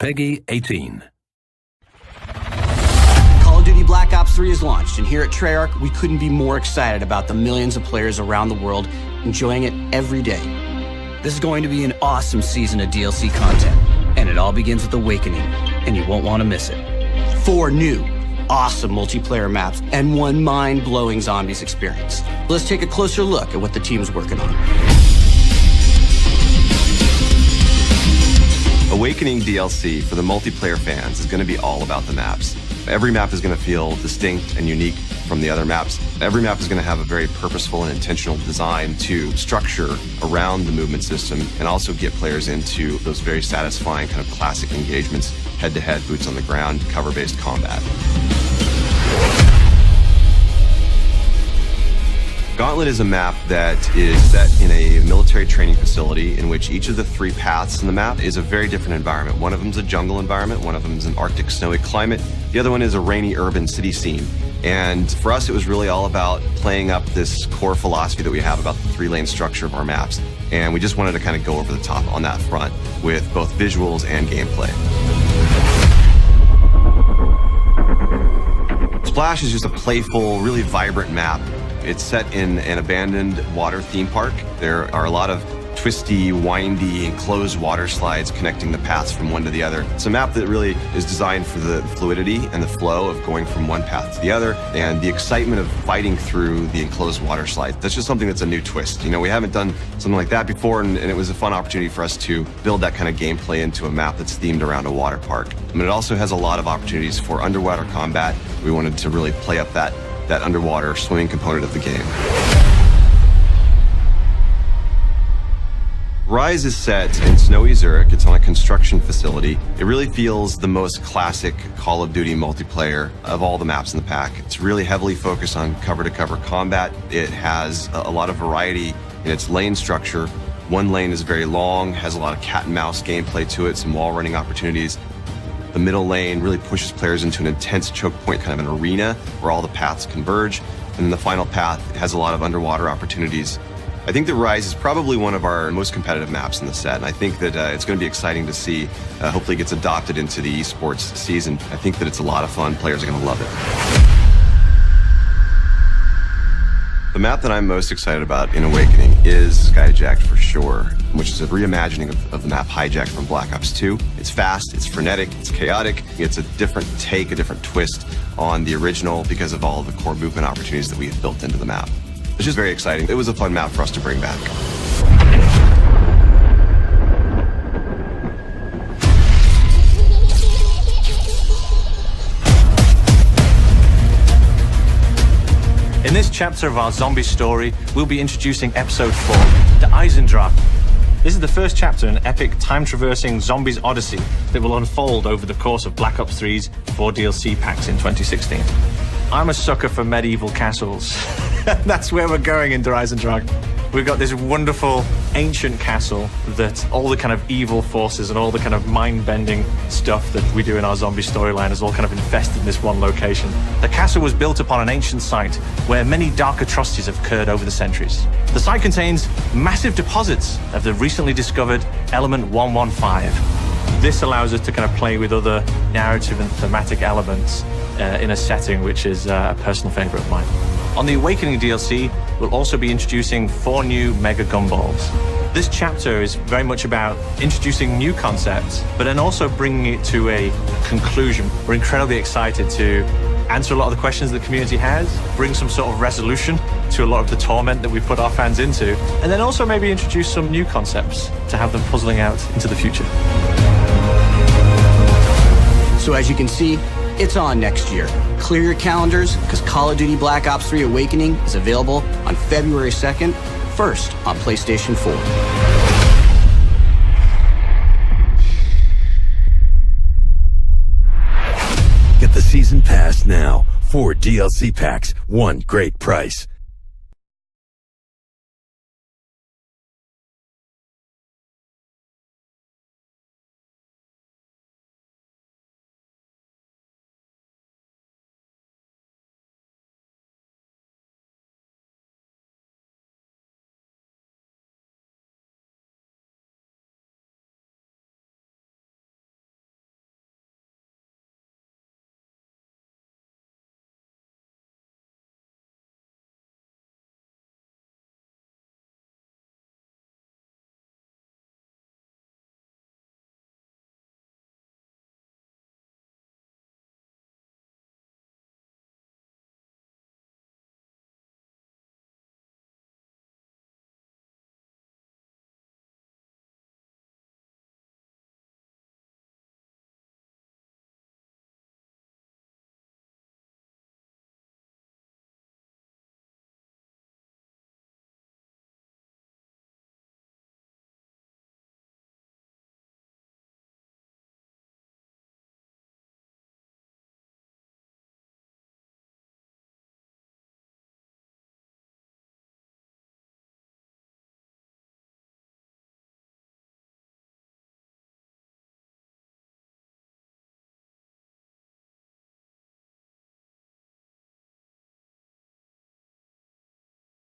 Peggy 18. Call of Duty Black Ops 3 is launched, and here at Treyarch, we couldn't be more excited about the millions of players around the world enjoying it every day. This is going to be an awesome season of DLC content, and it all begins with Awakening, and you won't want to miss it. 4 new, awesome multiplayer maps, and 1 mind-blowing zombies experience. Let's take a closer look at what the team's working on. Awakening DLC for the multiplayer fans is going to be all about the maps. Every map is going to feel distinct and unique from the other maps. Every map is going to have a very purposeful and intentional design to structure around the movement system and also get players into those very satisfying kind of classic engagements, head-to-head, boots on the ground, cover-based combat. Gauntlet is a map that is set in a military training facility in which each of the 3 paths in the map is a very different environment. One of them is a jungle environment, one of them is an Arctic snowy climate, the other one is a rainy urban city scene. And for us, it was really all about playing up this core philosophy that we have about the 3-lane structure of our maps. And we just wanted to kind of go over the top on that front with both visuals and gameplay. Splash is just a playful, really vibrant map. It's set in an abandoned water theme park. There are a lot of twisty, windy, enclosed water slides connecting the paths from one to the other. It's a map that really is designed for the fluidity and the flow of going from one path to the other and the excitement of fighting through the enclosed water slides. That's just something that's a new twist. You know, we haven't done something like that before, and it was a fun opportunity for us to build that kind of gameplay into a map that's themed around a water park. I mean, it also has a lot of opportunities for underwater combat. We wanted to really play up that underwater swimming component of the game. Rise is set in snowy Zurich. It's on a construction facility. It really feels the most classic Call of Duty multiplayer of all the maps in the pack. It's really heavily focused on cover-to-cover combat. It has a lot of variety in its lane structure. One lane is very long, has a lot of cat and mouse gameplay to it, some wall running opportunities. The middle lane really pushes players into an intense choke point, kind of an arena where all the paths converge. And then the final path has a lot of underwater opportunities. I think that Rise is probably one of our most competitive maps in the set, and I think that it's going to be exciting to see. Hopefully it gets adopted into the esports season. I think that it's a lot of fun. Players are going to love it. The map that I'm most excited about in Awakening is Skyjacked for sure, which is a reimagining of the map Hijacked from Black Ops 2. It's fast, it's frenetic, it's chaotic. It's a different take, a different twist on the original because of all of the core movement opportunities that we have built into the map. It's just very exciting. It was a fun map for us to bring back. In this chapter of our zombie story, we'll be introducing episode 4, the Eisendrache. This is the first chapter in an epic time-traversing zombies odyssey that will unfold over the course of Black Ops 3's 4 DLC packs in 2016. I'm a sucker for medieval castles. That's where we're going in Der Eisendrache. We've got this wonderful ancient castle that all the kind of evil forces and all the kind of mind-bending stuff that we do in our zombie storyline is all kind of infested in this one location. The castle was built upon an ancient site where many dark atrocities have occurred over the centuries. The site contains massive deposits of the recently discovered element 115. This allows us to kind of play with other narrative and thematic elements in a setting which is a personal favorite of mine. On the Awakening DLC, we'll also be introducing 4 new Mega Gumballs. This chapter is very much about introducing new concepts, but then also bringing it to a conclusion. We're incredibly excited to answer a lot of the questions the community has, bring some sort of resolution to a lot of the torment that we put our fans into, and then also maybe introduce some new concepts to have them puzzling out into the future. So as you can see, it's on next year. Clear your calendars, because Call of Duty Black Ops 3 Awakening is available on February 2nd, first on PlayStation 4. Get the season pass now. 4 DLC packs, 1 great price.